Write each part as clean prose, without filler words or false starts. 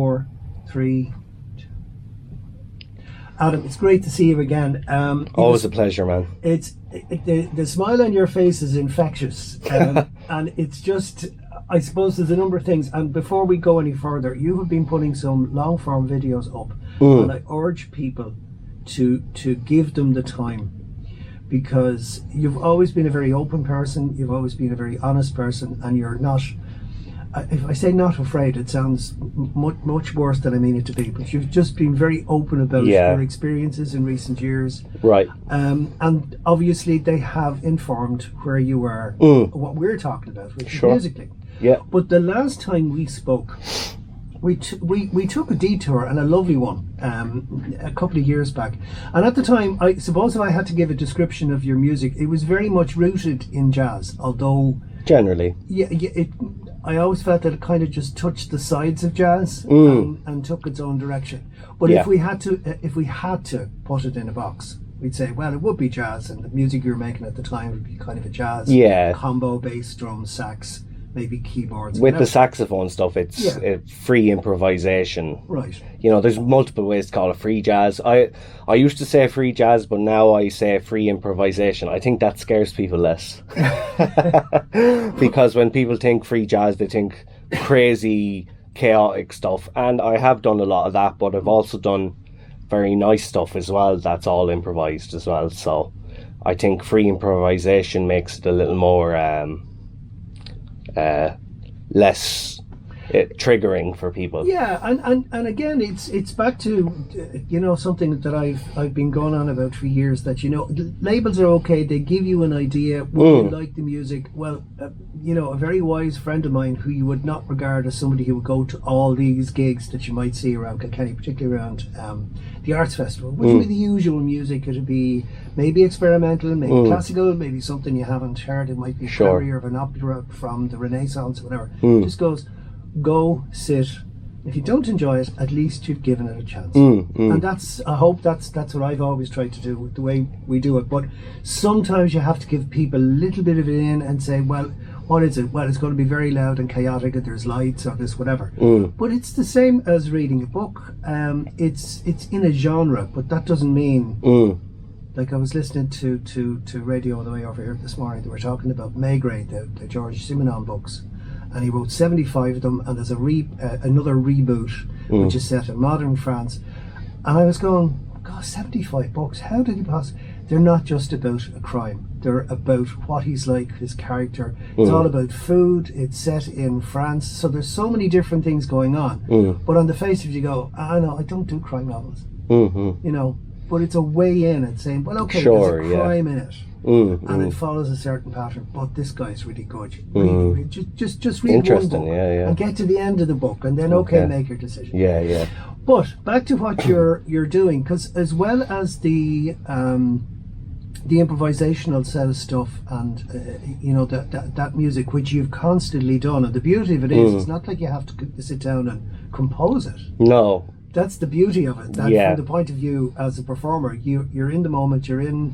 4, 3. Adam, it's great to see you again. Always a pleasure, man. The smile on your face is infectious, and it's just, I suppose there's a number of things. And before we go any further, you have been putting some long form videos up, and I urge people to give them the time, because you've always been a very open person, you've always been a very honest person, and you're not, if I say not afraid, it sounds much worse than I mean it to be, but you've just been very open about your experiences in recent years. Right. And obviously they have informed where you are, what we're talking about, which is musically. Yeah. But the last time we spoke, we took a detour, and a lovely one, a couple of years back. And at the time, I suppose if I had to give a description of your music, it was very much rooted in jazz, although... Generally. I always felt that it kind of just touched the sides of jazz and took its own direction. But if we had to put it in a box, we'd say, well, it would be jazz, and the music you were making at the time would be kind of a jazz combo, bass, drums, sax, maybe keyboards. With the saxophone stuff, it's free improvisation. Right. You know, there's multiple ways to call it free jazz. I used to say free jazz, but now I say free improvisation. I think that scares people less. Because when people think free jazz, they think crazy, chaotic stuff. And I have done a lot of that, but I've also done very nice stuff as well. That's all improvised as well. So I think free improvisation makes it a little more... less triggering for people. Yeah, and again, it's back to something that I've been going on about for years, that labels are okay, they give you an idea, would you like the music? Well, a very wise friend of mine, who you would not regard as somebody who would go to all these gigs that you might see around Kilkenny, particularly around the Arts Festival, which would be the usual music. It'd be maybe experimental, maybe classical, maybe something you haven't heard. It might be a career of an opera from the Renaissance or whatever. Just goes, go sit. If you don't enjoy it, at least you've given it a chance. And I hope that's what I've always tried to do with the way we do it. But sometimes you have to give people a little bit of it in and say, well, what is it? Well, it's going to be very loud and chaotic, and there's lights or this whatever. But it's the same as reading a book. It's in a genre, but that doesn't mean... Like, I was listening to radio on the way over here this morning. They were talking about Maigret, the George Simenon books, and he wrote 75 of them, and there's another reboot which is set in modern France. And I was going, God, 75 books, how did he possibly... They're not just about a crime, they're about what he's like, his character. It's all about food, it's set in France, so there's so many different things going on. But on the face of it, you go, no, I don't do crime novels. But it's a way in and saying, well, okay, there's a crime in it, and it follows a certain pattern, but this guy's really good. Really, just read one book and get to the end of the book, and then make your decision. Yeah. But back to what you're doing, because as well as the improvisational set of stuff, and that music which you've constantly done, and the beauty of it is, it's not like you have to sit down and compose it. No. That's the beauty of it. That from the point of view as a performer, you're in the moment, you're in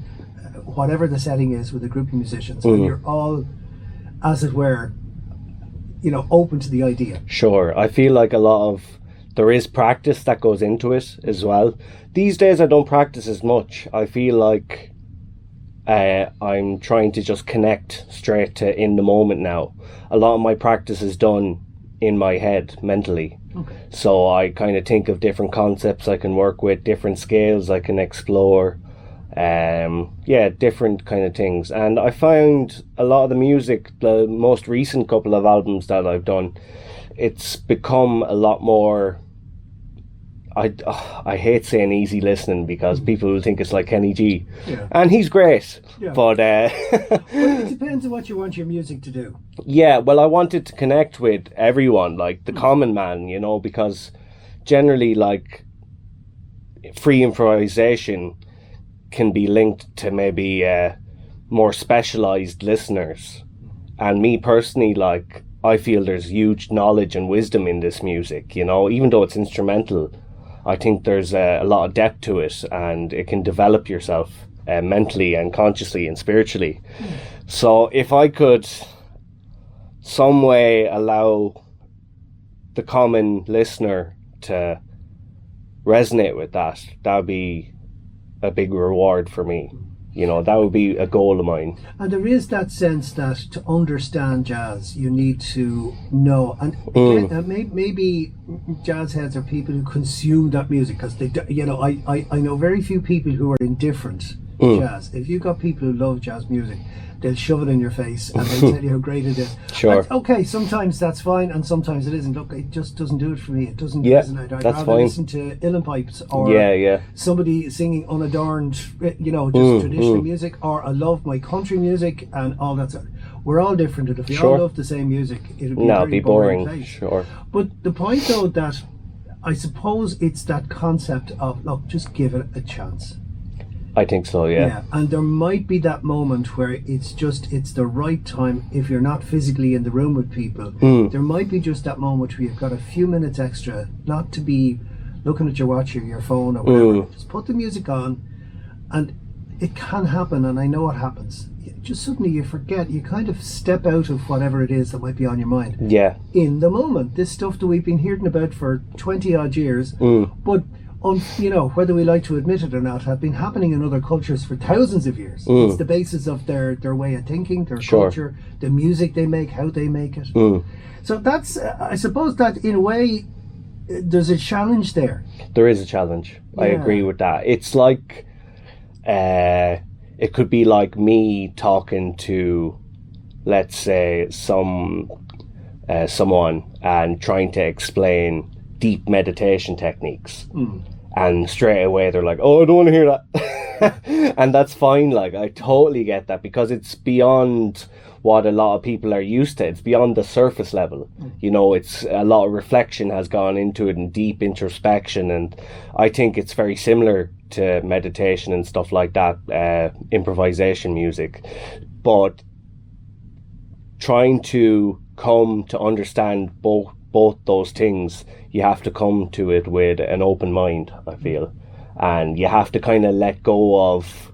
whatever the setting is with a group of musicians, and you're all, as it were, open to the idea. Sure. I feel like there is practice that goes into it as well. These days I don't practice as much. I feel like I'm trying to just connect straight to in the moment now. A lot of my practice is done in my head mentally. So I kind of think of different concepts I can work with, different scales I can explore, different kind of things. And I found a lot of the music, the most recent couple of albums that I've done, it's become a lot more... I hate saying easy listening, because people will think it's like Kenny G, and he's great, but well, it depends on what you want your music to do. Yeah, well, I wanted to connect with everyone, like the common man, because generally, like, free improvisation can be linked to maybe more specialized listeners, and me personally, like, I feel there's huge knowledge and wisdom in this music, even though it's instrumental. I think there's a lot of depth to it, and it can develop yourself mentally and consciously and spiritually. So if I could some way allow the common listener to resonate with that, that would be a big reward for me. You know, that would be a goal of mine. And there is that sense that to understand jazz, you need to know. And again, maybe jazz heads are people who consume that music, because they, you know, I know very few people who are indifferent to jazz. If you've got people who love jazz music, they'll shove it in your face and they'll tell you how great it is. Sure. And, okay, sometimes that's fine, and sometimes it isn't. Look, it just doesn't do it for me. It doesn't resonate. I'd that's rather fine. listen to uilleann pipes or somebody singing unadorned, you know, just traditional music, or I love my country music and all that stuff. We're all different, and if we all love the same music, it would be a very boring place. Sure. But the point, though, that I suppose it's that concept of, look, just give it a chance. I think so, yeah. And there might be that moment where it's the right time. If you're not physically in the room with people, there might be just that moment where you've got a few minutes extra, not to be looking at your watch or your phone or whatever. Just put the music on, and it can happen, and I know it happens. Just suddenly you forget, you kind of step out of whatever it is that might be on your mind. Yeah. In the moment, this stuff that we've been hearing about for 20 odd years, but you know, whether we like to admit it or not, have been happening in other cultures for thousands of years. It's the basis of their way of thinking, their culture, the music they make, how they make it. So that's, I suppose that in a way, there's a challenge there. There is a challenge. I agree with that. It's like, it could be like me talking to, let's say, someone and trying to explain deep meditation techniques. And straight away they're like, oh, I don't want to hear that. And that's fine. Like, I totally get that, because it's beyond what a lot of people are used to. It's beyond the surface level. You know, it's a lot of reflection has gone into it and deep introspection. And I think it's very similar to meditation and stuff like that, improvisation music. But trying to come to understand both those things, you have to come to it with an open mind, I feel. And you have to kind of let go of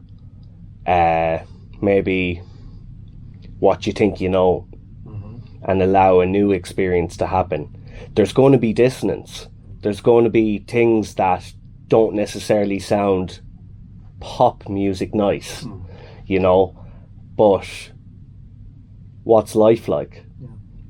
maybe what you think you know, and allow a new experience to happen. There's going to be dissonance. There's going to be things that don't necessarily sound pop music nice, you know, but what's life like?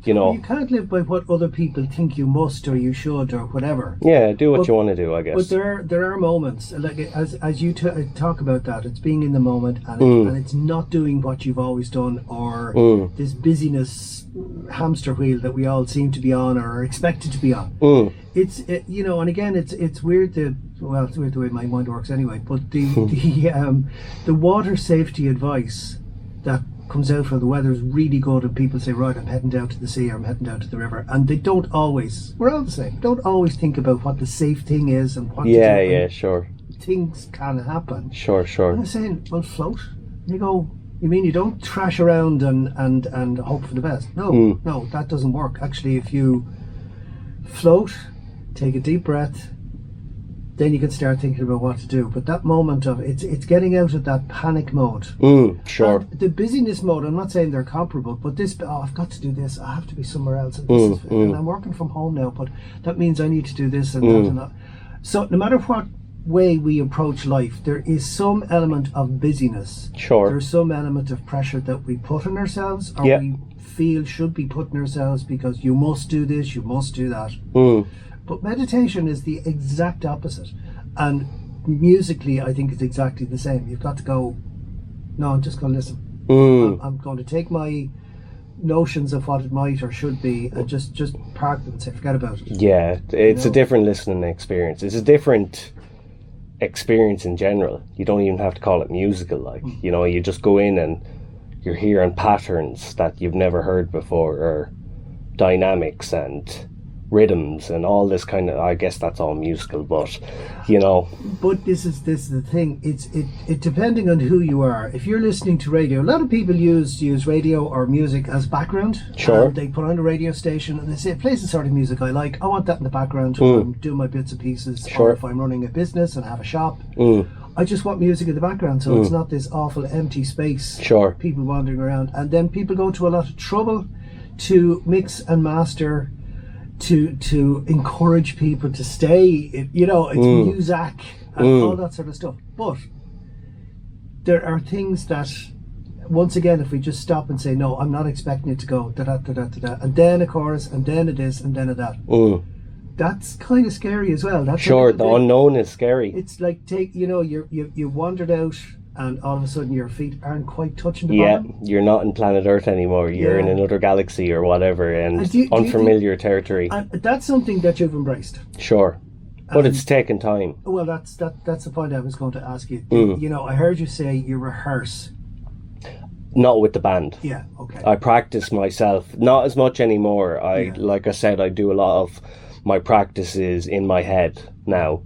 You know, you can't live by what other people think you must or you should or whatever. Yeah, do what you want to do, I guess. But there are moments, like as you talk about that, it's being in the moment, and it's not doing what you've always done, or this busyness hamster wheel that we all seem to be on or are expected to be on. It's you know, and again, it's weird it's weird the way my mind works anyway. But the water safety advice that comes out when the weather is really good and people say, right, I'm heading down to the sea or I'm heading down to the river, and they don't always, we're all the same, don't always think about what the safe thing is and what to do. Sure. Things can happen. Sure. And I'm saying, well, float. And you go, you mean you don't trash around and hope for the best? No, that doesn't work. Actually, if you float, take a deep breath, then you can start thinking about what to do. But that moment of it's getting out of that panic mode. Sure. And the busyness mode, I'm not saying they're comparable, but this, I've got to do this, I have to be somewhere else, and this is, and I'm working from home now, but that means I need to do this and that and that. So no matter what way we approach life, there is some element of busyness. Sure. There's some element of pressure that we put on ourselves, or we feel should be put on ourselves, because you must do this, you must do that. But meditation is the exact opposite, and musically I think it's exactly the same. You've got to go, no, I'm just going to listen. I'm going to take my notions of what it might or should be and just park them and say, forget about it. Yeah, it's a different listening experience. It's a different experience in general. You don't even have to call it musical, like, you know, you just go in and you're hearing patterns that you've never heard before, or dynamics and rhythms and all this kind of, I guess that's all musical, but you know. But this is the thing, it depending on who you are. If you're listening to radio, a lot of people use radio or music as background. Sure. They put on a radio station and they say, play the sort of music I like, I want that in the background when I'm doing my bits and pieces. Sure. Or if I'm running a business and have a shop, I just want music in the background, so it's not this awful empty space. Sure. People wandering around, and then people go to a lot of trouble to mix and master, to encourage people to stay. It's music and all that sort of stuff. But there are things that, once again, if we just stop and say, no, I'm not expecting it to go da da da da da, and then a chorus, and then a this, and then a that. That's kind of scary as well. That's the unknown is scary. It's like you wandered out, and all of a sudden your feet aren't quite touching the bottom. You're not in planet Earth anymore. You're in another galaxy or whatever, and unfamiliar territory. And that's something that you've embraced. Sure, but it's taken time. Well, that's the point I was going to ask you. I heard you say you rehearse. Not with the band. Yeah, okay. I practice myself, not as much anymore. Like I said, I do a lot of my practices in my head now,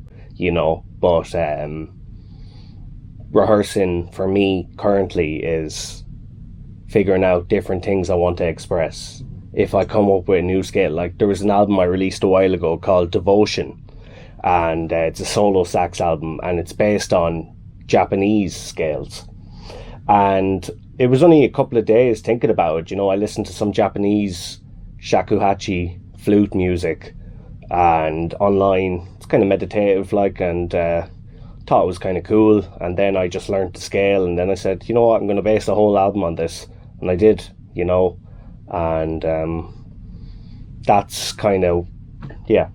but rehearsing for me currently is figuring out different things I want to express. If I come up with a new scale, like there was an album I released a while ago called Devotion, and it's a solo sax album, and it's based on Japanese scales. And it was only a couple of days thinking about it. I listened to some Japanese shakuhachi flute music and online. It's kind of meditative and thought it was kind of cool. And then I just learned the scale, and then I said, you know what, I'm going to base the whole album on this. And I did, and that's kind of, yeah.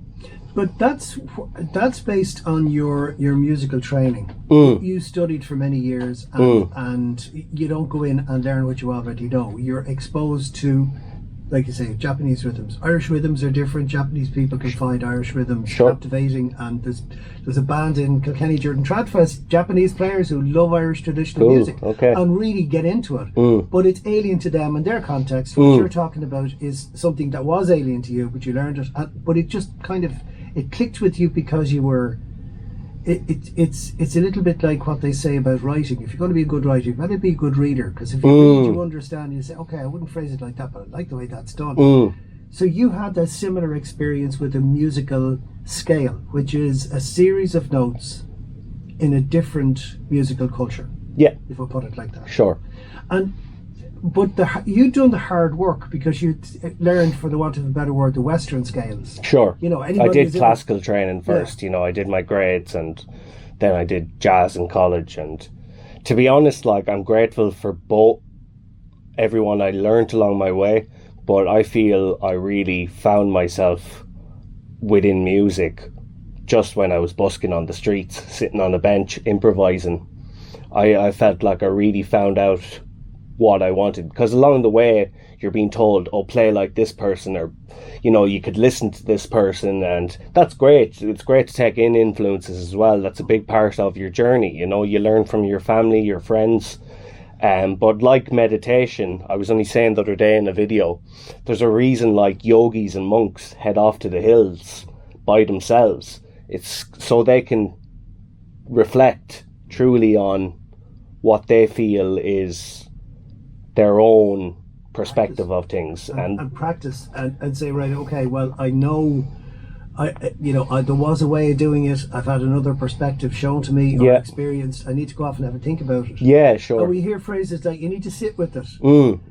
But that's based on your musical training. You studied for many years, and you don't go in and learn what you already know. You're exposed to, like you say, Japanese rhythms. Irish rhythms are different. Japanese people can find Irish rhythms captivating, and there's a band in Kilkenny during Tradfest, Japanese players who love Irish traditional music and really get into it. But it's alien to them in their context. What you're talking about is something that was alien to you, but you learned it. But it just kind of, it clicked with you because you were. It's a little bit like what they say about writing. If you're going to be a good writer, you've got to be a good reader, because if you read, you understand. You say, okay, I wouldn't phrase it like that, but I like the way that's done. So you had a similar experience with a musical scale, which is a series of notes in a different musical culture. Yeah, if I put it like that. Sure. But you'd done the hard work, because you learned, for the want of a better word, the Western scales. Sure. I did classical training first. I did my grades, and then I did jazz in college. And to be honest, I'm grateful for everyone I learned along my way. But I feel I really found myself within music just when I was busking on the streets, sitting on a bench, improvising. I felt like I really found out what I wanted, because along the way you're being told, oh, play like this person, or you could listen to this person, and that's great. It's great to take in influences as well. That's a big part of your journey. You learn from your family, your friends, but like meditation, I was only saying the other day in a video, there's a reason yogis and monks head off to the hills by themselves. It's so they can reflect truly on what they feel is their own perspective of things, and practice and say, right, okay, well, I know there was a way of doing it. I've had another perspective shown to me or experienced. I need to go off and have a think about it. Yeah, sure. And we hear phrases like, you need to sit with it. And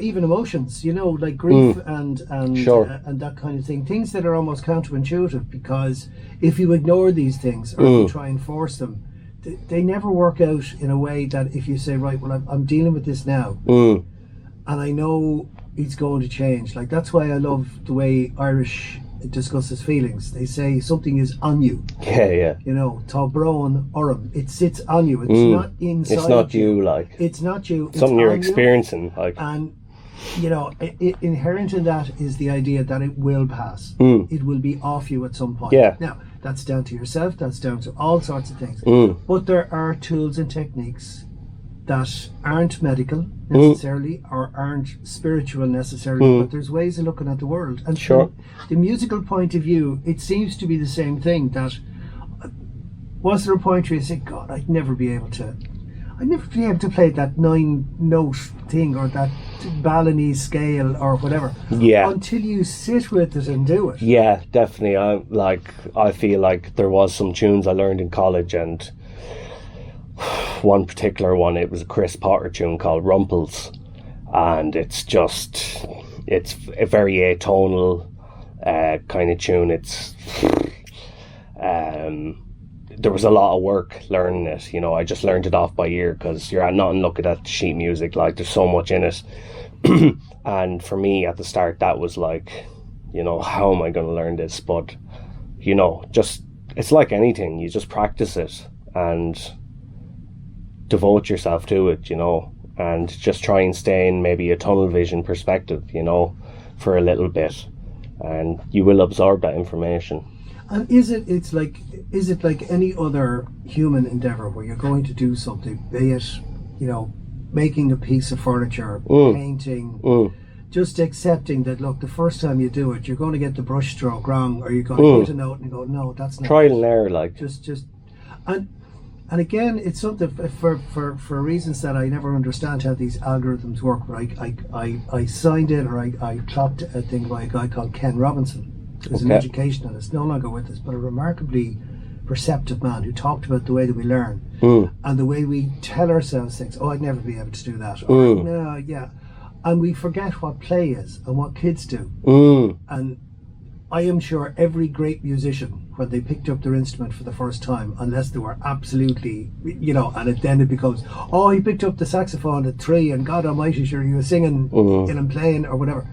even emotions, like grief and that kind of thing. Things that are almost counterintuitive, because if you ignore these things or you try and force them, they never work out in a way that if you say, right, well, I'm dealing with this now, and I know it's going to change. That's why I love the way Irish discusses feelings. They say something is on you. Yeah. Tá brón orm. It sits on you. It's not inside. It's not you. It's not you. It's something you're experiencing. And inherent in that is the idea that it will pass. It will be off you at some point. Yeah. Now, that's down to yourself, that's down to all sorts of things. But there are tools and techniques that aren't medical necessarily, or aren't spiritual necessarily, but there's ways of looking at the world. And from the musical point of view, it seems to be the same thing. That was there a point where you say, God, I'd never be able to play that 9-note thing, or that Balinese scale, or whatever. Yeah. Until you sit with it and do it. Yeah, definitely. I feel like there was some tunes I learned in college, and one particular one, it was a Chris Potter tune called Rumples, and it's just It's a very atonal kind of tune. It's there was a lot of work learning it. You know, I just learned it off by ear because you're not looking at sheet music. Like, there's so much in it. And for me at the start, that was like, you know, how am I going to learn this? But, you know, just, it's like anything. You just practice it and devote yourself to it, you know, and just try and stay in maybe a tunnel vision perspective, you know, for a little bit, and you will absorb that information. And is it like any other human endeavor where you're going to do something, be it, you know, making a piece of furniture, painting, just accepting that, look, the first time you do it, you're going to get the brush stroke wrong, or you're going to hit a note and go, no, that's not trial and error, like just and again, it's something for reasons that I never understand how these algorithms work. But I signed it, or I clocked a thing by a guy called Ken Robinson, who's an educationalist, no longer with us, but a remarkably perceptive man who talked about the way that we learn and the way we tell ourselves things. Oh, I'd never be able to do that. Or, no, yeah. And we forget what play is and what kids do. And I am sure every great musician, when they picked up their instrument for the first time, unless they were absolutely, you know, and then it becomes, oh, he picked up the saxophone at 3 and God almighty, sure, he was singing and playing or whatever.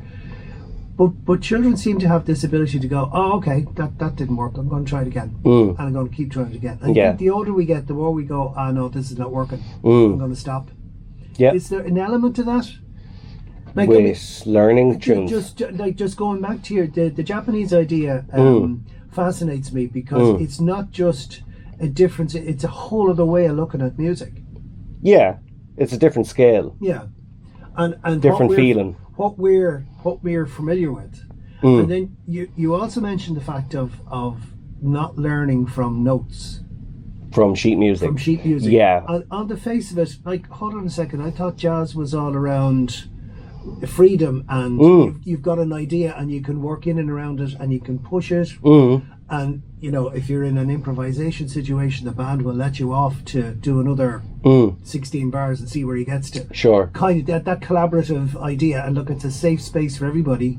But children seem to have this ability to go, oh, okay, that didn't work, I'm going to try it again. And I'm going to keep trying it again. And I think the older we get, the more we go, oh no, this is not working, I'm going to stop. Yeah. Is there an element to that? Like, with learning tunes? Just going back to the Japanese idea fascinates me, because it's not just a difference, it's a whole other way of looking at music. Yeah, it's a different scale. Yeah. And different feeling. What we're familiar with. And then you also mentioned the fact of not learning from notes. From sheet music. Yeah. And on the face of it, like, hold on a second, I thought jazz was all around freedom, and you've got an idea and you can work in and around it and you can push it. And, you know, if you're in an improvisation situation, the band will let you off to do another 16 bars and see where he gets to. Sure. Kind of that collaborative idea, and look, it's a safe space for everybody.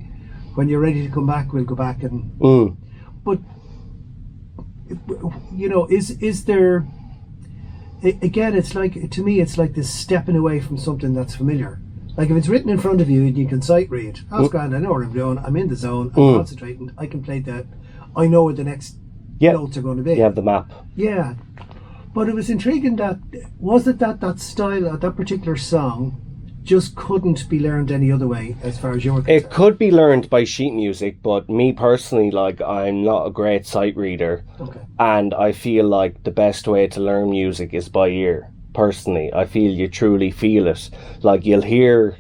When you're ready to come back, we'll go back and but, you know, is there, again, it's like, to me, it's like this stepping away from something that's familiar. Like, if it's written in front of you and you can sight read, that's grand, I know what I'm doing, I'm in the zone, I'm concentrating, I can play that, I know where the next notes are going to be. You have the map. Yeah. But it was intriguing that, was it that style, that particular song, just couldn't be learned any other way, as far as you're concerned? It could be learned by sheet music, but me personally, like, I'm not a great sight reader. Okay. And I feel like the best way to learn music is by ear. Personally, I feel you truly feel it. Like, you'll hear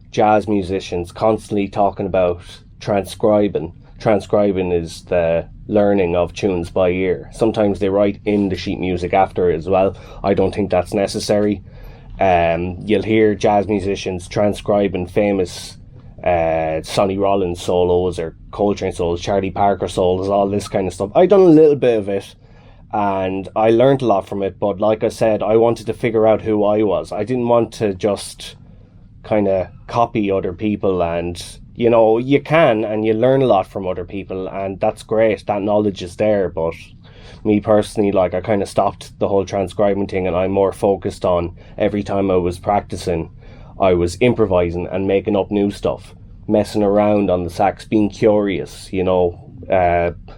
jazz musicians constantly talking about transcribing. Transcribing is the learning of tunes by ear. Sometimes they write in the sheet music after as well. I don't think that's necessary. You'll hear jazz musicians transcribing famous Sonny Rollins solos or Coltrane solos, Charlie Parker solos, all this kind of stuff. I done a little bit of it, and I learned a lot from it, but like I said, I wanted to figure out who I was. I didn't want to just kind of copy other people, and, you know, you can, and you learn a lot from other people, and that's great, that knowledge is there, but me personally, like, I kind of stopped the whole transcribing thing, and I'm more focused on, every time I was practicing, I was improvising and making up new stuff, messing around on the sax, being curious, you know,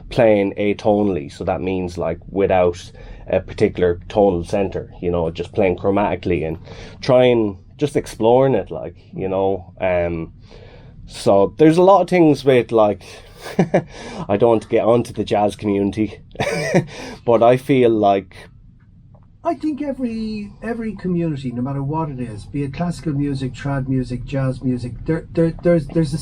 playing atonally, so that means, like, without a particular tonal center, you know, just playing chromatically and trying, just exploring it, like, you know. So there's a lot of things with, like, I don't want to get onto the jazz community, but I feel like, I think every community, no matter what it is, be it classical music, trad music, jazz music, there's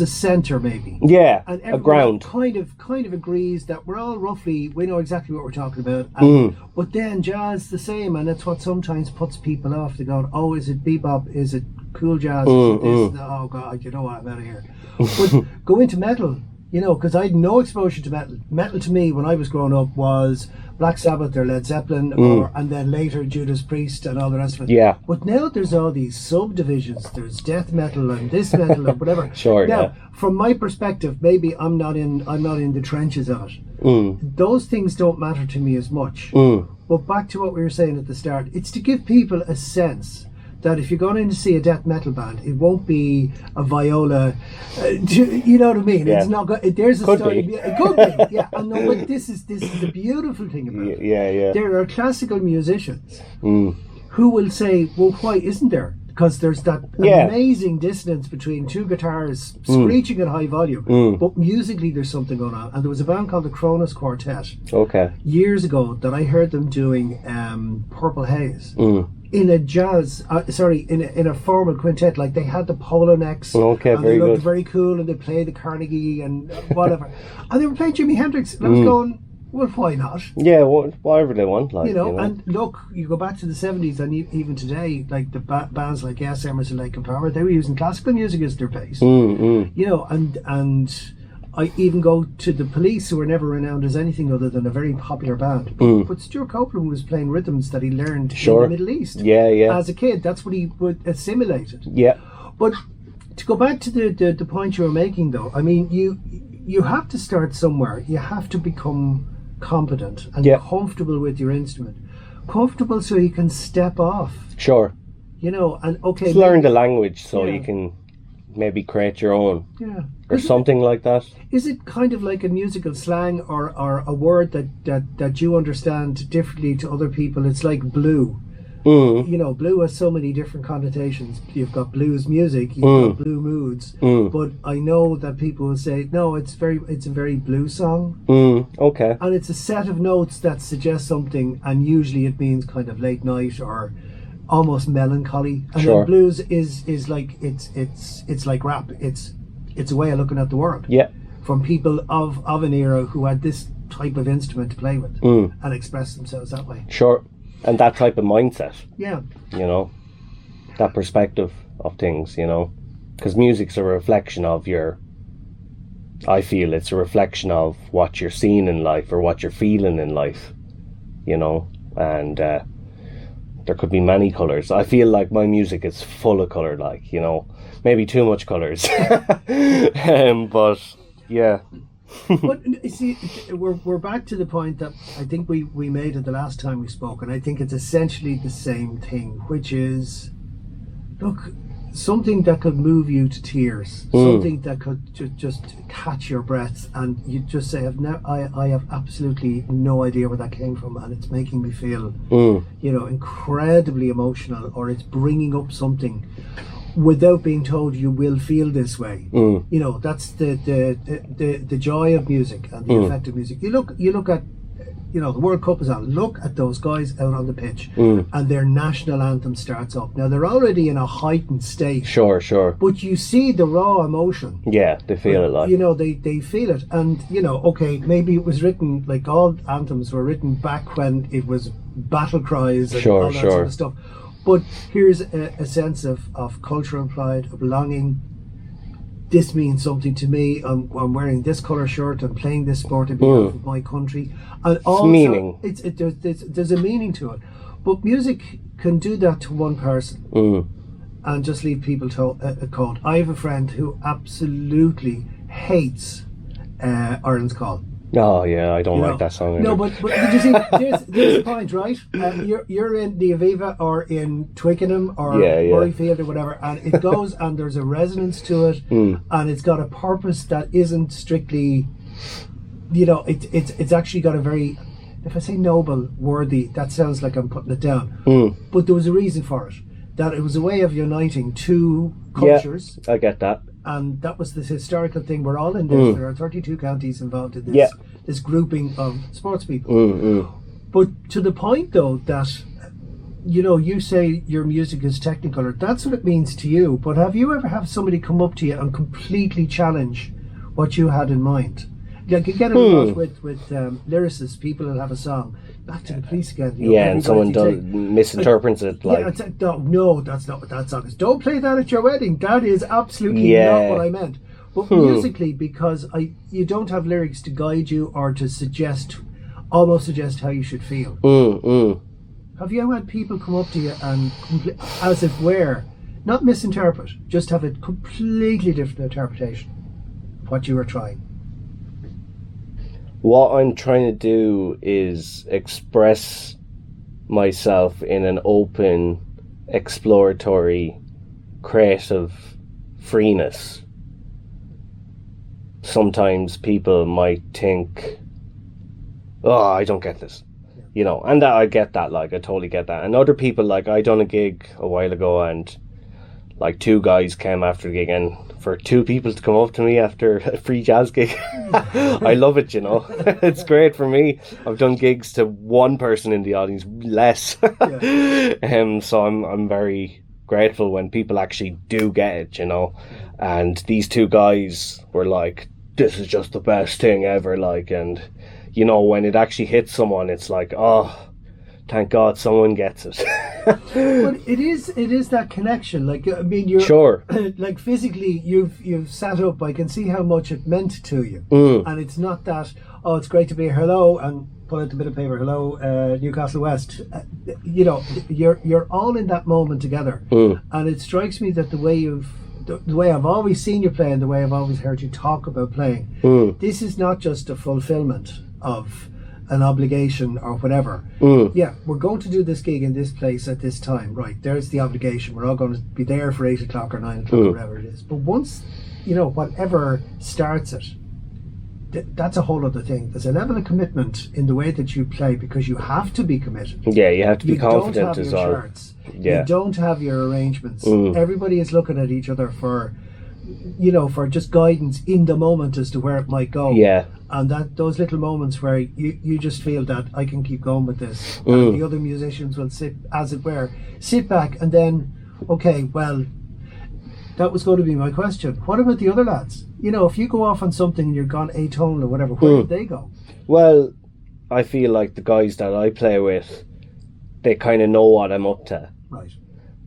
a centre maybe. Yeah, and a ground. Kind of agrees that we're all roughly, we know exactly what we're talking about. And, but then jazz the same, and it's what sometimes puts people off. They go, oh, is it bebop? Is it cool jazz? Is it this? Oh God, you know what, I'm out of here. But go into metal, You know, because I had no exposure to metal. Metal to me, when I was growing up, was Black Sabbath or Led Zeppelin, and then later Judas Priest and all the rest of it. Yeah. But now there's all these subdivisions. There's death metal and this metal or whatever. Sure. Now, Yeah. from my perspective, maybe I'm not in the trenches of it. Those things don't matter to me as much. But back to what we were saying at the start, it's to give people a sense that if you're going in to see a death metal band, it won't be a viola. You know what I mean? Yeah. It's not. There's a Could story. be. It could be. Yeah. I know, but this is the beautiful thing about it. Yeah. There are classical musicians who will say, "Well, why isn't there?" Because there's that amazing dissonance between two guitars screeching at high volume, but musically there's something going on. And there was a band called the Cronus Quartet years ago that I heard them doing Purple Haze. In a jazz, in a formal quintet, like they had the polo necks, and very they looked good. very cool, and they played the Carnegie and whatever, and they were playing Jimi Hendrix, and I was going, well, why not? Yeah, whatever they want, like, You know, and look, you go back to the 70s, and even today, like the bands like Yes, Emerson, Lake and Palmer, they were using classical music as their base. You know, and I even go to the Police, who were never renowned as anything other than a very popular band. But Stuart Copeland was playing rhythms that he learned in the Middle East. Yeah. As a kid, that's what he would assimilated. Yeah. But to go back to the point you were making, though, I mean, you have to start somewhere. You have to become competent and comfortable with your instrument. Comfortable so you can step off. Sure. You know, and okay. Just learn the language so you can maybe create your own. Yeah. Or something like that. Is it kind of like a musical slang or a word that you understand differently to other people? It's like blue. You know, blue has so many different connotations. You've got blues music, you've got blue moods. But I know that people will say, no, it's a very blue song. Okay. And it's a set of notes that suggest something, and usually it means kind of late night or almost melancholy. And then blues is like it's like rap. It's a way of looking at the world. Yeah. From people of an era who had this type of instrument to play with and express themselves that way. Sure. And that type of mindset. Yeah. You know, that perspective of things, you know. Because music's a reflection of I feel it's a reflection of what you're seeing in life or what you're feeling in life, you know. And there could be many colours. I feel like my music is full of colour, like, you know. Maybe too much colours. But, yeah. But see, we're back to the point that I think we made it the last time we spoke, and I think it's essentially the same thing, which is, look, something that could move you to tears, something that could just catch your breath, and you just say, I have absolutely no idea where that came from, and it's making me feel, you know, incredibly emotional, or it's bringing up something without being told you will feel this way. You know, that's the joy of music and the effect of music. You look at, you know, the World Cup is on. Look at those guys out on the pitch, and their national anthem starts up. Now they're already in a heightened state. Sure. But you see the raw emotion. Yeah, they feel it, like. You know, they feel it, and you know, okay, maybe it was written, like all anthems were written back when it was battle cries and all that sort of stuff. But here's a sense of cultural pride, of belonging. This means something to me. I'm wearing this colour shirt. I'm playing this sport on behalf of my country. And also, meaning. There's a meaning to it. But music can do that to one person and just leave people cold. I have a friend who absolutely hates Ireland's Call. Oh yeah, I don't like that song either. No, but did you see? There's the point, right? You're in the Aviva or in Twickenham or Murrayfield or whatever, and it goes and there's a resonance to it, and it's got a purpose that isn't strictly, you know, it's actually got a very, if I say noble, worthy, that sounds like I'm putting it down, but there was a reason for it. That it was a way of uniting two cultures. Yeah, I get that. And that was this historical thing. We're all in this. There are 32 counties involved in this, this grouping of sports people. But to the point, though, that, you know, you say your music is technicolor. That's what it means to you. But have you ever had somebody come up to you and completely challenge what you had in mind? Like you get involved with lyricists, people that have a song. Back to the Police again. You know, and someone misinterprets it. Like, yeah, no, that's not what that song is. Don't play that at your wedding. That is absolutely not what I meant. But musically, because you don't have lyrics to guide you or to almost suggest how you should feel. Have you ever had people come up to you and, as it were, not misinterpret, just have a completely different interpretation of what you were trying? What I'm trying to do is express myself in an open, exploratory, creative freeness. Sometimes people might think, oh, I don't get this. You know, and I get that, like, I totally get that. And other people, like, I done a gig a while ago, and, like, 2 guys came after the gig, and for 2 people to come up to me after a free jazz gig, I love it, you know. It's great for me. I've done gigs to 1 person in the audience, less. So I'm very grateful when people actually do get it, you know. And these 2 guys were like, this is just the best thing ever, like, and... You know, when it actually hits someone, it's like, oh, thank God someone gets it. But it is that connection. Like, I mean, you're sure. Like, physically, you've sat up. I can see how much it meant to you, and it's not that. Oh, it's great to be here. Hello, and pull out the bit of paper. Hello, Newcastle West. You know, you're all in that moment together, and it strikes me that the way I've always seen you play and the way I've always heard you talk about playing, this is not just a fulfillment of an obligation or whatever. Yeah, we're going to do this gig in this place at this time. Right, there's the obligation. We're all going to be there for 8 o'clock or 9 o'clock or whatever it is. But once, you know, whatever starts it, that's a whole other thing. There's a level of commitment in the way that you play because you have to be committed. Yeah, you have to be confident as well. Charts. Yeah. You don't have your arrangements. Everybody is looking at each other for, you know, for just guidance in the moment as to where it might go. Yeah. And those little moments where you just feel that I can keep going with this. And the other musicians will sit back and then, okay, well, that was going to be my question. What about the other lads? You know, if you go off on something and you're gone atonal or whatever, where did they go? Well, I feel like the guys that I play with, they kind of know what I'm up to. Right.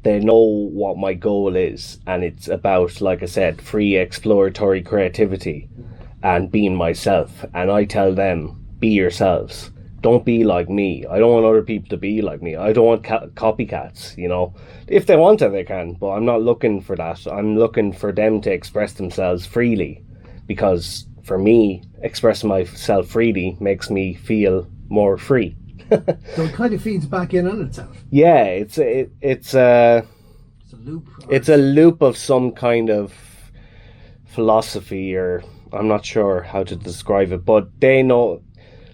They know what my goal is, and it's about, like I said, free exploratory creativity and being myself. And I tell them, be yourselves. Don't be like me. I don't want other people to be like me. I don't want copycats, you know. If they want it, they can, but I'm not looking for that. I'm looking for them to express themselves freely, because for me, expressing myself freely makes me feel more free. So it kind of feeds back in on itself. Yeah, it's a loop. It's a loop of some kind of philosophy, or I'm not sure how to describe it, but they know,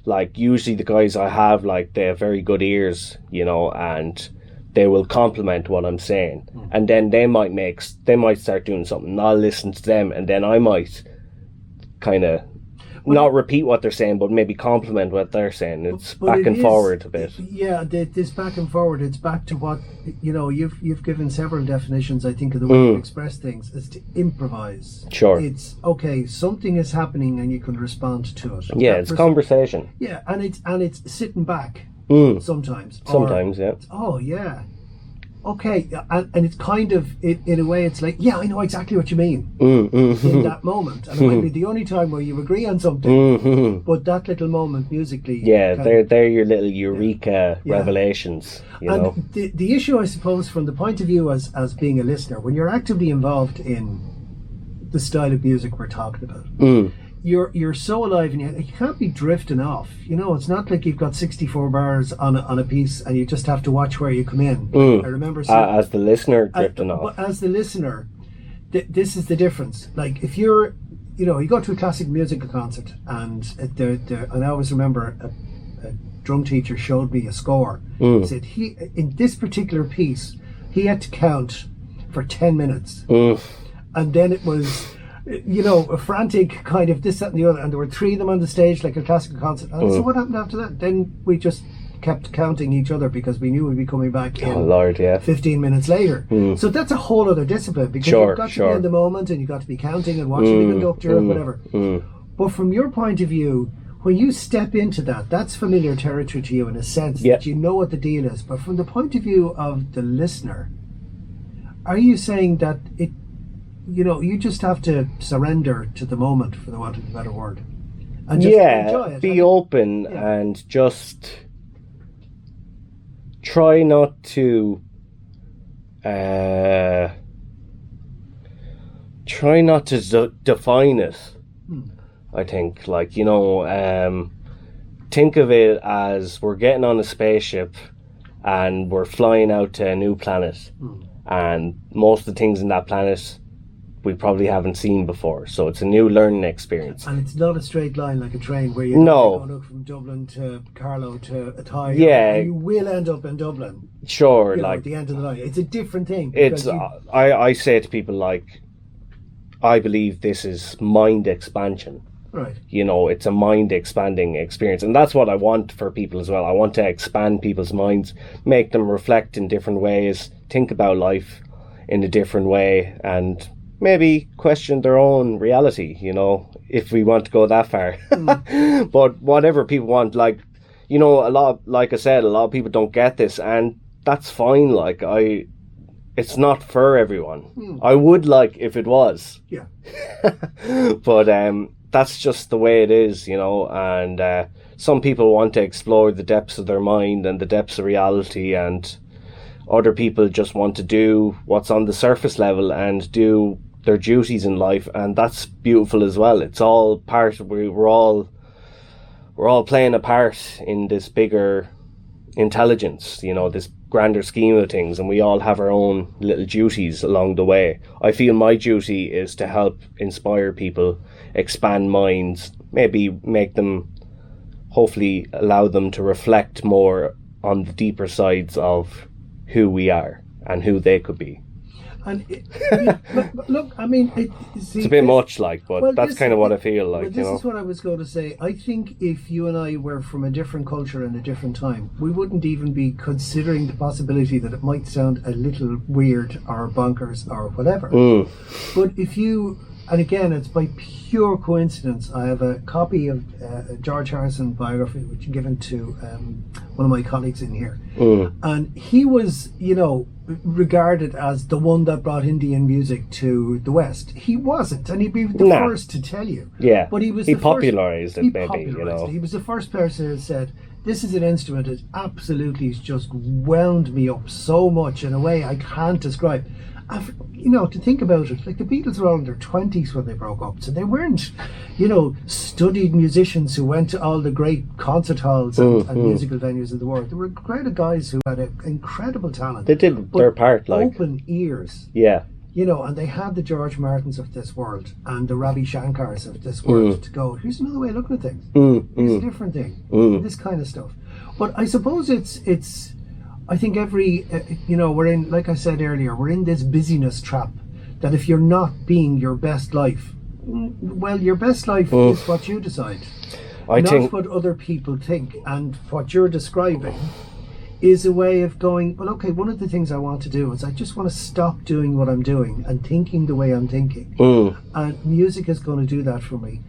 like, usually the guys I have, like, they have very good ears, you know, and they will compliment what I'm saying. And then they might start doing something, and I'll listen to them, and then I might kind of not repeat what they're saying, but maybe compliment what they're saying. It's back and forward a bit. Yeah, this back and forward, it's back to what, you know, you've given several definitions, I think, of the way you express things, is to improvise. Sure. It's, okay, something is happening and you can respond to it. Yeah, it's conversation. Yeah, and it's sitting back sometimes. Sometimes, yeah. Oh, yeah. Okay, and it's kind of, in a way, it's like, yeah, I know exactly what you mean in that moment. And it might be the only time where you agree on something, but that little moment musically... Yeah, they're your little eureka revelations, you know. The issue, I suppose, from the point of view as being a listener, when you're actively involved in the style of music we're talking about, you're so alive and you can't be drifting off. You know, it's not like you've got 64 bars on a piece and you just have to watch where you come in. I remember as the listener drifting off. As the listener, this is the difference. Like, if you're, you know, you go to a classic musical concert and and I always remember a drum teacher showed me a score. He said in this particular piece he had to count for 10 minutes, and then it was, you know, a frantic kind of this, that and the other, and there were 3 of them on the stage like a classical concert. And so what happened after that? Then we just kept counting each other because we knew we'd be coming back in 15 minutes later. So that's a whole other discipline, because you've got to be in the moment and you've got to be counting and watching the conductor and whatever. But from your point of view, when you step into that, that's familiar territory to you in a sense that you know what the deal is. But from the point of view of the listener, are you saying that you just have to surrender to the moment, for the want of a better word, and just enjoy it. Be open and just try not to define it. I think, like, think of it as we're getting on a spaceship and we're flying out to a new planet, and most of the things in that planet we probably haven't seen before, so it's a new learning experience. And it's not a straight line like a train where you're going up from Dublin to Carlow to Athy. Yeah, you will end up in Dublin. Sure, at the end of the line, it's a different thing. It's I say to people, like, I believe this is mind expansion. Right. It's a mind expanding experience, and that's what I want for people as well. I want to expand people's minds, make them reflect in different ways, think about life in a different way, and maybe question their own reality, if we want to go that far. But whatever people want, like, like I said, a lot of people don't get this, and that's fine. Like, it's not for everyone. I would like if it was. Yeah. But that's just the way it is, and some people want to explore the depths of their mind and the depths of reality, and other people just want to do what's on the surface level and do their duties in life, and that's beautiful as well. It's all part of, we're all playing a part in this bigger intelligence, this grander scheme of things, and we all have our own little duties along the way. I feel my duty is to help inspire people, expand minds, maybe make them, hopefully allow them to reflect more on the deeper sides of who we are and who they could be. And look, I mean, it's a bit much, like, but that's kind of what I feel like. This is what I was going to say. I think if you and I were from a different culture and a different time, we wouldn't even be considering the possibility that it might sound a little weird or bonkers or whatever. But if you, and again, it's by pure coincidence, I have a copy of George Harrison biography, which is given to one of my colleagues in here, and he was, regarded as the one that brought Indian music to the West. He wasn't, and he'd be the first to tell you. Yeah, but he was. He popularized it, maybe. He was the first person who said, "This is an instrument that absolutely has just wound me up so much in a way I can't describe." To think about it, like, the Beatles were all in their 20s when they broke up, so they weren't, studied musicians who went to all the great concert halls and musical venues in the world. They were a crowd of guys who had incredible talent. They did their part, like, open ears. Yeah. And they had the George Martins of this world and the Ravi Shankars of this world to go, here's another way of looking at things. Here's a different thing. This kind of stuff. But I suppose it's I think every, we're in, like I said earlier, we're in this busyness trap that if you're not being your best life, well, your best life is what you decide. Not what other people think. And what you're describing is a way of going, well, okay, one of the things I want to do is I just want to stop doing what I'm doing and thinking the way I'm thinking. And music is going to do that for me.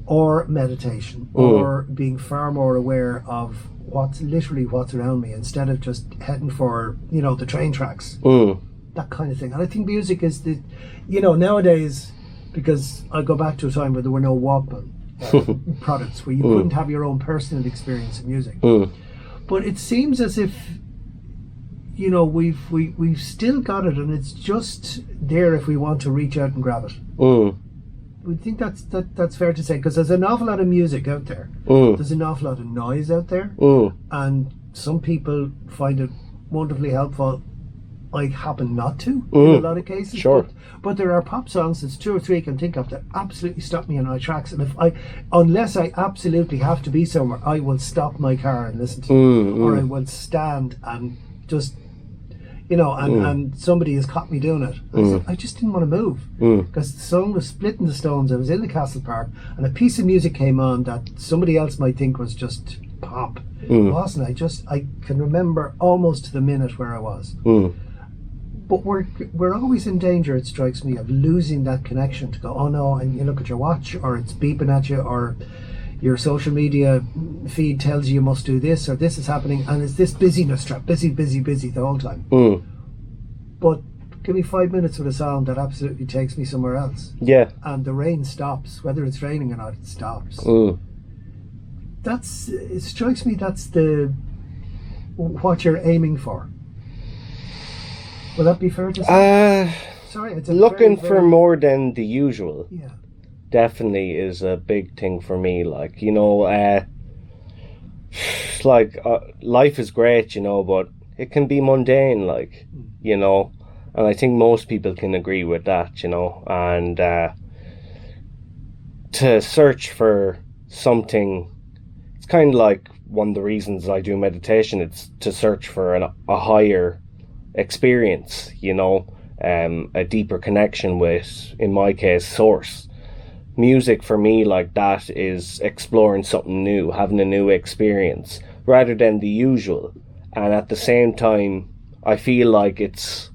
Or meditation, or being far more aware of what's around me instead of just heading for, the train tracks. That kind of thing. And I think music is the, nowadays, because I go back to a time where there were no Walkman products, where you couldn't have your own personal experience of music. But it seems as if, we've still got it, and it's just there if we want to reach out and grab it. I think that's fair to say, because there's an awful lot of music out there. There's an awful lot of noise out there, and some people find it wonderfully helpful. I happen not to in a lot of cases. Sure. But there are pop songs, there's 2 or 3 I can think of, that absolutely stop me in my tracks, and unless I absolutely have to be somewhere, I will stop my car and listen to them, or I will stand and just, and somebody has caught me doing it. I just didn't want to move, because the song was Splitting the Stones. I was in the Castle Park, and a piece of music came on that somebody else might think was just pop. It wasn't. I can remember almost to the minute where I was. But we're always in danger, it strikes me, of losing that connection, to go, oh no, and you look at your watch, or it's beeping at you, or your social media feed tells you must do this, or this is happening, and it's this busyness trap, busy the whole time. But give me 5 minutes with a song that absolutely takes me somewhere else. Yeah. And the rain stops, whether it's raining or not, it stops. It strikes me that's what you're aiming for. Will that be fair to say? Sorry, it's looking for more than the usual. Yeah. Definitely is a big thing for me. Like, you know, it's like life is great, you know, but it can be mundane, like, you know, and I think most people can agree with that, you know, and to search for something, it's kind of like one of the reasons I do meditation. It's to search for a higher experience, you know, a deeper connection with, in my case, source. Music for me, like that, is exploring something new, having a new experience rather than the usual. And at the same time, I feel like it's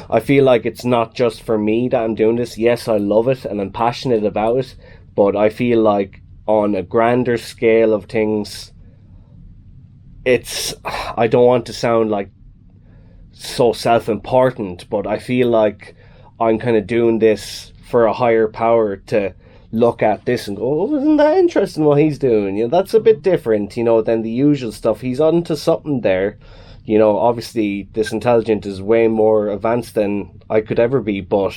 I feel like it's not just for me that I'm doing this. Yes, I love it and I'm passionate about it, but I feel like on a grander scale of things, I don't want to sound like so self-important, but I feel like I'm kind of doing this for a higher power to look at this and go, oh, isn't that interesting what he's doing? You know, that's a bit different, you know, than the usual stuff. He's onto something there. You know, obviously this intelligent is way more advanced than I could ever be, but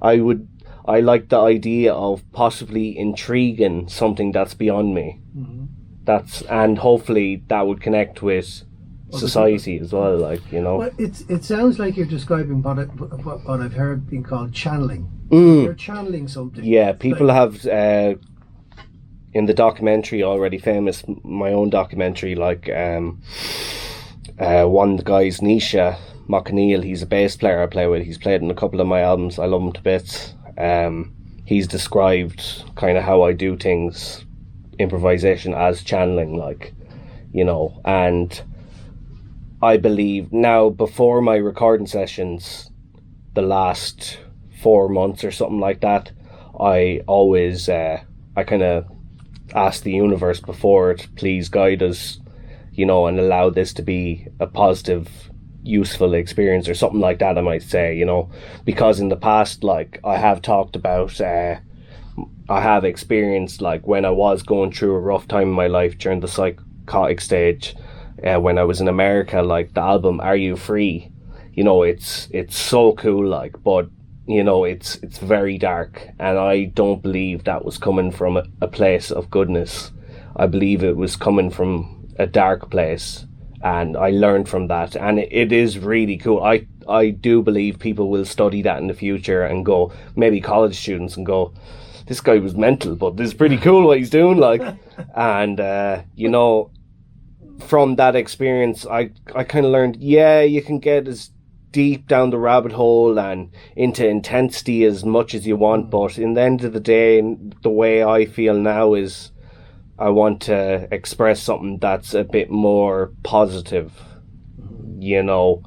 I like the idea of possibly intriguing something that's beyond me. And hopefully that would connect with society as well, like, you know. Well, it sounds like you're describing what I've heard being called channeling. You're channeling something. Yeah, people have in the documentary, already famous, my own documentary, like one of the guys, Nisha McNeil, he's a bass player I play with. He's played in a couple of my albums. I love him to bits. He's described kind of how I do things, improvisation, as channeling, like, you know. And I believe now, before my recording sessions, the last 4 months or something like that, I always I kind of ask the universe before it, please guide us, you know, and allow this to be a positive, useful experience or something like that, I might say, you know, because in the past, like, I have talked about I have experienced, like, when I was going through a rough time in my life during the psychotic stage, when I was in America, like, the album Are You Free, you know, it's so cool, like, but, you know, it's very dark, and I don't believe that was coming from a place of goodness. I believe it was coming from a dark place, and I learned from that, and it is really cool. I do believe people will study that in the future and go, maybe college students, and go, this guy was mental, but this is pretty cool what he's doing, like. And you know, from that experience, I kind of learned, yeah, you can get as deep down the rabbit hole and into intensity as much as you want, but in the end of the day, the way I feel now is I want to express something that's a bit more positive. You know,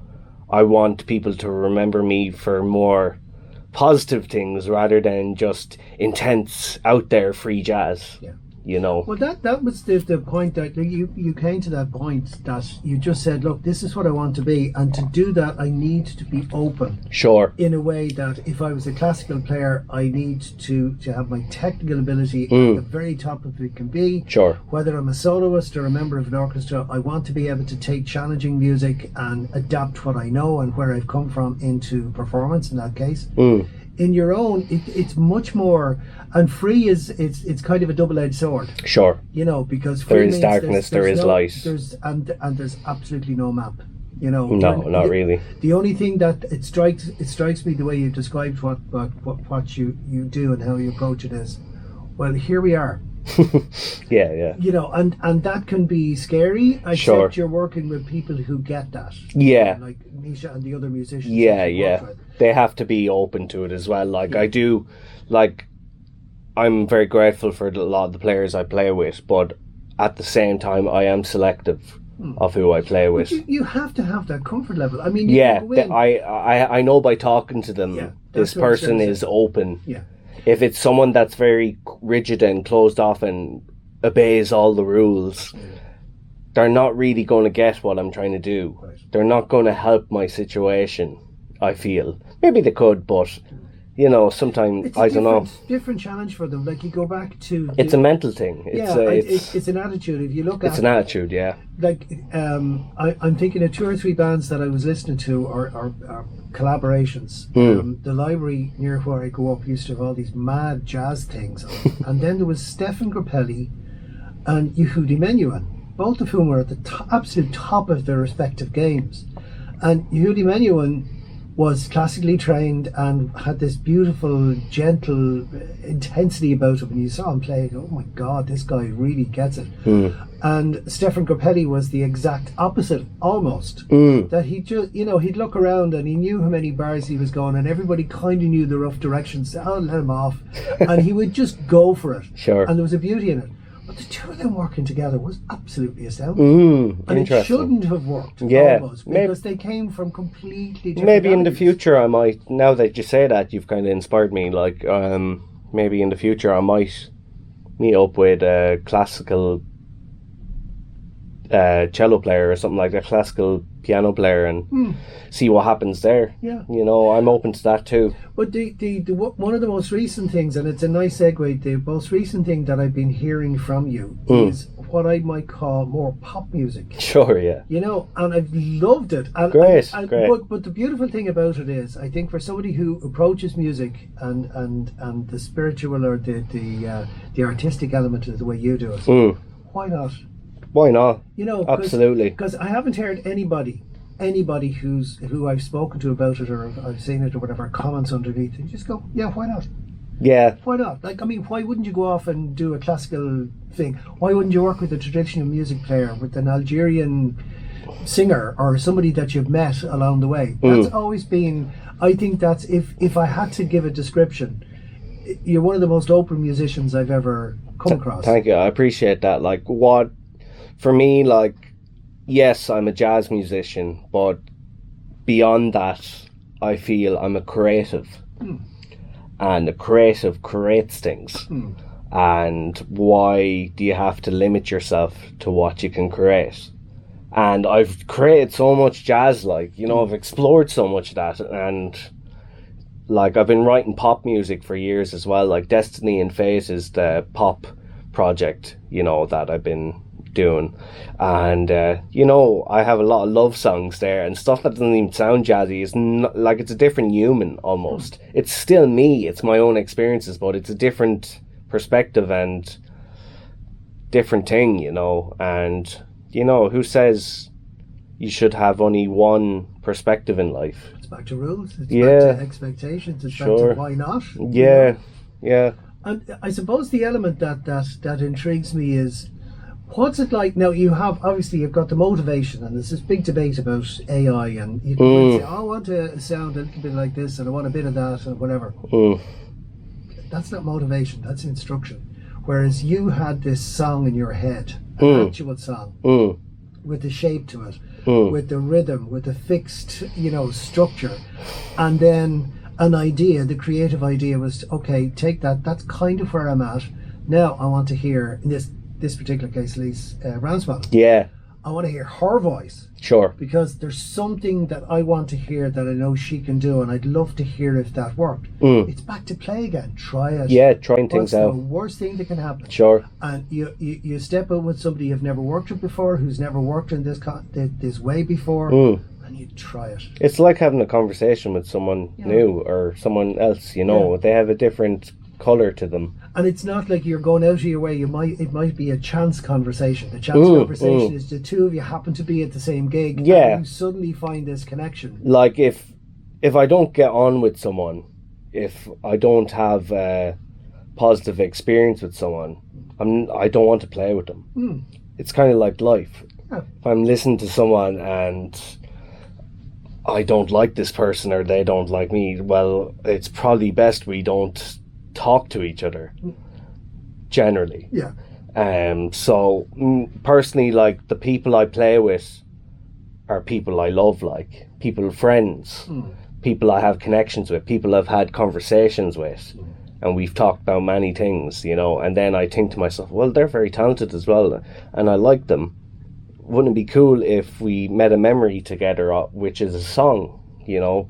I want people to remember me for more positive things rather than just intense, out there free jazz. Yeah. You know. Well, that was the point that you came to, that point that you just said, look, this is what I want to be, and to do that I need to be open. Sure. In a way that if I was a classical player, I need to have my technical ability at the very top of it can be. Sure. Whether I'm a soloist or a member of an orchestra, I want to be able to take challenging music and adapt what I know and where I've come from into performance, in that case. In your own, it's much more, and free is it's kind of a double-edged sword. Sure. You know, because free there is means darkness, there is light. And there's absolutely no map. You know. No, not really. The only thing that it strikes me, the way you described what you do and how you approach it is, well, here we are. Yeah. You know, and that can be scary, except you're working with people who get that. Yeah. Like Nisha and the other musicians. Yeah. They have to be open to it as well. Like, I do, like, I'm very grateful for a lot of the players I play with, but at the same time, I am selective of who I play with. But you have to have that comfort level. I mean, I know by talking to them, this person is open. Yeah. If it's someone that's very rigid and closed off and obeys all the rules, they're not really going to get what I'm trying to do. Right. They're not going to help my situation, I feel. Maybe they could, but, you know, sometimes, I don't know. It's a different challenge for them. Like, you go back to... It's a mental thing. It's an attitude. If you look at... It's an attitude, yeah. Like, I'm thinking of 2 or 3 bands that I was listening to are collaborations. The library near where I grew up used to have all these mad jazz things on. And then there was Stefan Grappelli and Yehudi Menuhin, both of whom were at the absolute top of their respective games. And Yehudi Menuhin was classically trained and had this beautiful, gentle intensity about him. And you saw him play, and go, oh my God, this guy really gets it. And Stefan Grappelli was the exact opposite, almost. That he just, you know, he'd look around and he knew how many bars he was going, and everybody kind of knew the rough directions. Oh, let him off. And he would just go for it. Sure. And there was a beauty in it. But the two of them working together was absolutely astounding. And it shouldn't have worked, almost, because they came from completely different Maybe in the avenues. future I might, now that you say that, you've kind of inspired me, like, maybe in the future I might meet up with a classical cello player or something like that, classical piano player, and see what happens there. Yeah. You know, I'm open to that too. But the one of the most recent things, and it's a nice segue, the most recent thing that I've been hearing from you is what I might call more pop music. Sure, yeah. You know, and I've loved it. And, Great. But the beautiful thing about it is, I think for somebody who approaches music and the spiritual or the artistic element of the way you do it, why not? Why not? You know, absolutely. Because I haven't heard anybody who I've spoken to about it or I've seen it or whatever comments underneath and just go, yeah, why not? Yeah. Why not? Like, I mean, why wouldn't you go off and do a classical thing? Why wouldn't you work with a traditional music player, with an Algerian singer or somebody that you've met along the way? That's always been, I think that's, if I had to give a description, you're one of the most open musicians I've ever come across. Thank you. I appreciate that. Like, what, for me, like, yes, I'm a jazz musician, but beyond that, I feel I'm a creative. And a creative creates things. And why do you have to limit yourself to what you can create? And I've created so much jazz, like, you know, I've explored so much of that, and like, I've been writing pop music for years as well. Like, Destiny and Fate is the pop project, you know, that I've been doing, and you know, I have a lot of love songs there and stuff that doesn't even sound jazzy. It's not, like, it's a different human almost. It's still me, it's my own experiences, but it's a different perspective and different thing, you know. And you know, who says you should have only one perspective in life? It's back to rules, it's back to expectations, it's back to why not? Yeah. And I suppose the element that intrigues me is, what's it like now? You have, obviously, you've got the motivation, and there's this big debate about AI, and you can say, oh, I want to sound a little bit like this, and I want a bit of that, and whatever. That's not motivation, that's instruction. Whereas you had this song in your head, an actual song, with the shape to it, with the rhythm, with the fixed, you know, structure, and then an idea, the creative idea was, okay, take that, that's kind of where I'm at. Now I want to hear, in this particular case, Lise Ransman. Yeah. I want to hear her voice. Sure. Because there's something that I want to hear that I know she can do, and I'd love to hear if that worked. It's back to play again. Try it. Yeah, trying things out. What's the worst thing that can happen? Sure. And you step in with somebody you've never worked with before, who's never worked in this way before, and you try it. It's like having a conversation with someone new or someone else, you know. They have a different colour to them. And it's not like you're going out of your way. It might be a chance conversation. The chance conversation is the two of you happen to be at the same gig. Yeah. And you suddenly find this connection. Like, if I don't get on with someone, if I don't have a positive experience with someone, I don't want to play with them. It's kind of like life. Yeah. If I'm listening to someone and I don't like this person or they don't like me, well, it's probably best we don't talk to each other, generally. Yeah. So personally, like, the people I play with are people I love, like people, friends, people I have connections with, people I've had conversations with, and we've talked about many things, you know. And then I think to myself, well, they're very talented as well, and I like them. wouldn't it be cool if we made a memory together, which is a song, you know?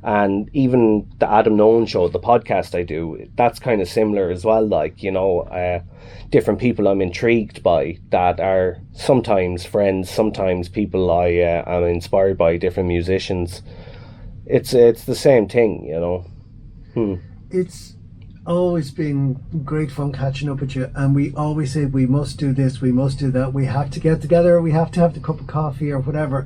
And even the Adam Nolan show, the podcast I do, that's kind of similar as well. Like, you know, different people I'm intrigued by that are sometimes friends, sometimes people I am inspired by, different musicians. It's the same thing, you know. It's always been great fun catching up with you, and we always say we must do this, we must do that, we have to get together, we have to have the cup of coffee or whatever.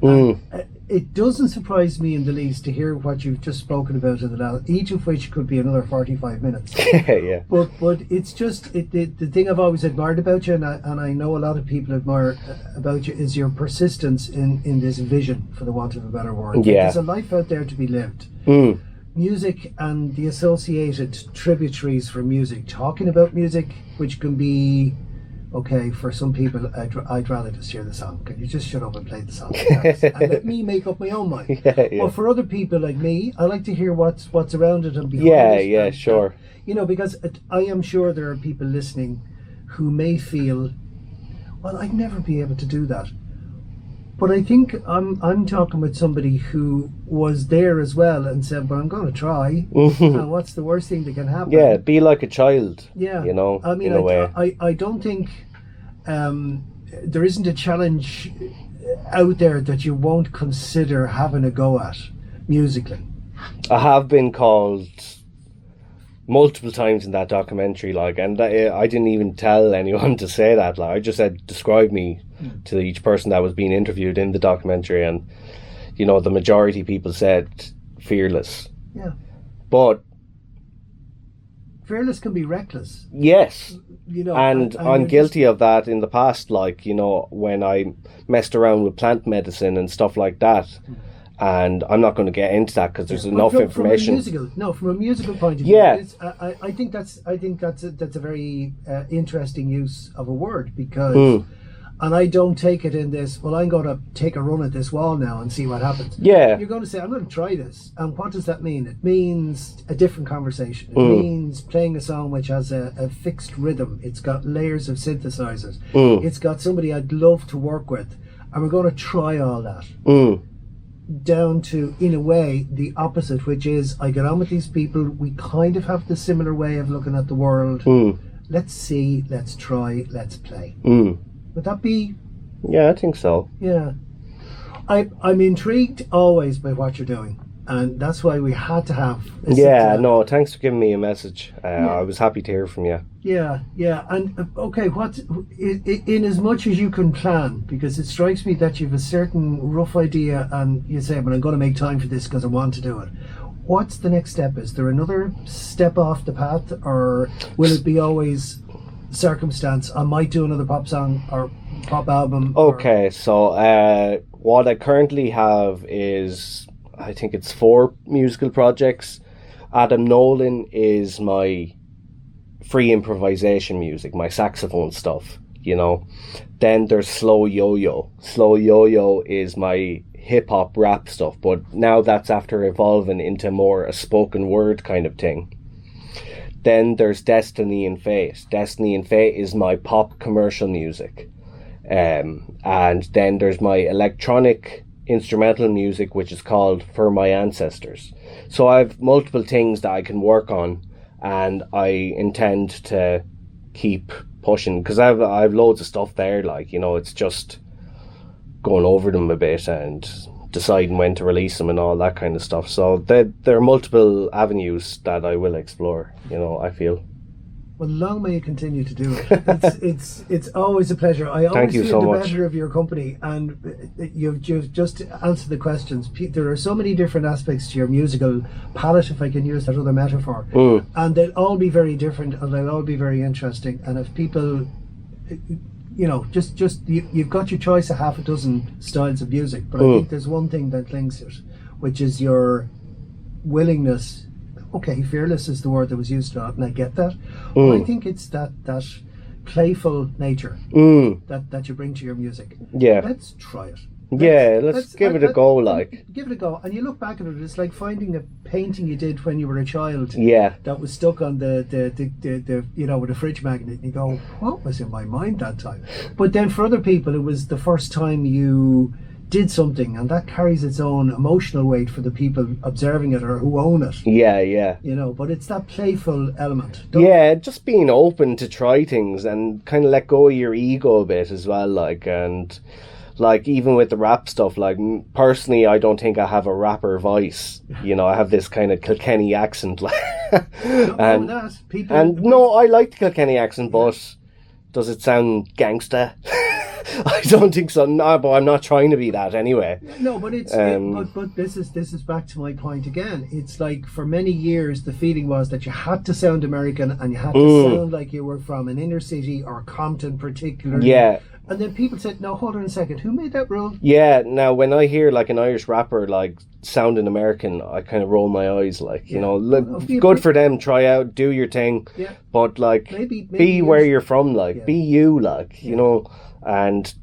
It doesn't surprise me in the least to hear what you've just spoken about in the last, each of which could be another 45 minutes. Yeah. But it's just the thing I've always admired about you, and I know a lot of people admire about you, is your persistence in this vision, for the want of a better word. Yeah. There's a life out there to be lived. Music and the associated tributaries for music, talking about music, which can be, okay, for some people, I'd rather just hear the song. Can you just shut up and play the song? And let me make up my own mind. Yeah. But for other people like me, I like to hear what's around it and behind it. Yeah, sure. You know, because I am sure there are people listening who may feel, well, I'd never be able to do that. But I think I'm talking with somebody who was there as well and said, "But I'm going to try. And what's the worst thing that can happen?" Yeah, be like a child. Yeah, you know. I mean, in a way. I don't think there isn't a challenge out there that you won't consider having a go at musically. I have been called multiple times in that documentary, like, and I didn't even tell anyone to say that. Like, I just said, describe me to each person that was being interviewed in the documentary, and you know, the majority of people said fearless. Yeah, but fearless can be reckless. Yes, you know, and I'm guilty of that in the past. Like, you know, when I messed around with plant medicine and stuff like that. And I'm not going to get into that because there's enough information. From a musical point of view, yeah. I think that's a very interesting use of a word, because, and I don't take it in this, well, I'm going to take a run at this wall now and see what happens. Yeah. You're going to say, I'm going to try this. And what does that mean? It means a different conversation. It means playing a song which has a fixed rhythm. It's got layers of synthesizers. It's got somebody I'd love to work with. And we're going to try all that. Down to, in a way, the opposite, which is I get on with these people, we kind of have the similar way of looking at the world. Let's see, let's try, let's play. Would that be? Yeah, I think so. Yeah. I'm intrigued always by what you're doing, and that's why we had to have no, thanks for giving me a message. I was happy to hear from you. Yeah, and okay, what in as much as you can plan, because it strikes me that you have a certain rough idea and you say, but I'm going to make time for this because I want to do it. What's the next step? Is there another step off the path, or will it be always circumstance? I might do another pop song or pop album. Okay, so what I currently have is, I think it's 4 musical projects. Adam Nolan is my free improvisation music, my saxophone stuff, you know. Then there's Slow Yo-Yo. Slow Yo-Yo is my hip-hop rap stuff, but now that's after evolving into more a spoken word kind of thing. Then there's Destiny and Fate. Destiny and Fate is my pop commercial music. And then there's my electronic instrumental music, which is called For My Ancestors. So I have multiple things that I can work on, and I intend to keep pushing, because I've loads of stuff there, like, you know, it's just going over them a bit and deciding when to release them and all that kind of stuff. So there are multiple avenues that I will explore, you know, I feel. Well, long may you continue to do it. It's always a pleasure. I always feel so the much. better of your company, and you've just answered the questions. There are so many different aspects to your musical palette, if I can use that other metaphor, and they'll all be very different, and they'll all be very interesting. And if people, you know, just you've got your choice of half a dozen styles of music, but I think there's one thing that clings to it, which is your willingness. Okay, fearless is the word that was used a lot, and I get that. But I think it's that playful nature that you bring to your music. Yeah. Let's try it. let's give it a go. Like, give it a go, and you look back at it. It's like finding a painting you did when you were a child. Yeah, that was stuck on the with a fridge magnet. And you go, what was in my mind that time? But then for other people, it was the first time you did something, and that carries its own emotional weight for the people observing it or who own it. Yeah. But it's that playful element. Just being open to try things and kind of let go of your ego a bit as well, like, and like even with the rap stuff, like personally I don't think I have a rapper voice. I have this kind of Kilkenny accent, like, and no, I like the Kilkenny accent, but does it sound gangster? I don't think so. No, but I'm not trying to be that anyway. No, but it's but this is back to my point again. It's like for many years the feeling was that you had to sound American and you had to sound like you were from an inner city or Compton particularly. Yeah. And then people said, "No, hold on a second. Who made that rule?" Yeah. Now, when I hear like an Irish rapper like sounding American, I kind of roll my eyes. Like, good for them. Try out, do your thing. Yeah. But like, maybe be where you're from. Like, be you. Like, And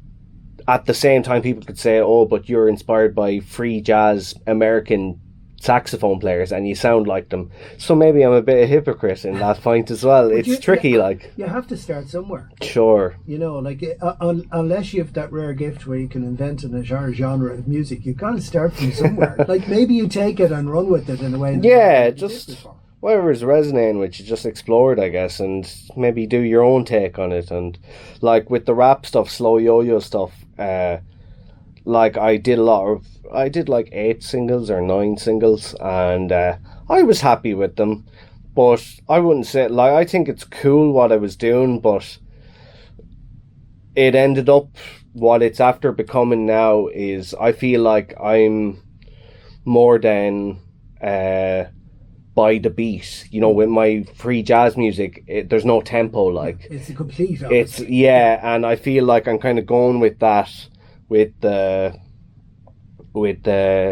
at the same time, people could say, "Oh, but you're inspired by free jazz American saxophone players, and you sound like them." So maybe I'm a bit of a hypocrite in that point as well. It's tricky, like. You have to start somewhere. Sure. Like unless you have that rare gift where you can invent an entire genre of music, you've got to start from somewhere. Like maybe you take it and run with it in a way. Just whatever's resonating with you, just explore it, I guess, and maybe do your own take on it. And like with the rap stuff, slow yo-yo stuff, like I did like 8 singles or 9 singles, and I was happy with them, but I wouldn't say, like, I think it's cool what I was doing, but it ended up, what it's after becoming now is, I feel like I'm more than by the beat, with my free jazz music. There's no tempo, like, it's a complete opposite. And I feel like I'm kind of going with that with the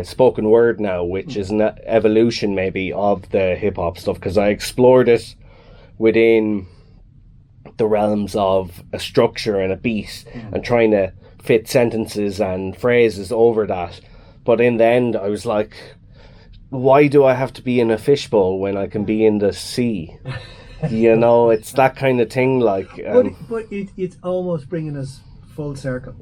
spoken word now, which is an evolution maybe of the hip-hop stuff, because I explored it within the realms of a structure and a beat and trying to fit sentences and phrases over that. But in the end I was like, why do I have to be in a fishbowl when I can be in the sea? It's that kind of thing, like, but it's almost bringing us full circle.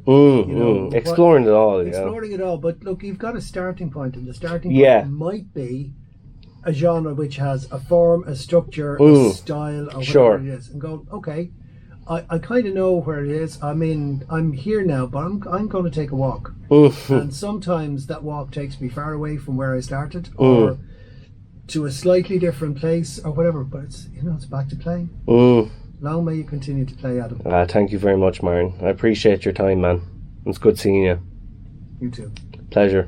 Exploring it all. Exploring it all. But look, you've got a starting point, and the starting point might be a genre which has a form, a structure, a style, or whatever it is, and go, okay, I kind of know where it is. I mean, I'm here now, but I'm going to take a walk. And sometimes that walk takes me far away from where I started, or to a slightly different place, or whatever. But it's back to playing. Long may you continue to play, Adam. Thank you very much, Martin. I appreciate your time, man. It's good seeing you. You too. Pleasure.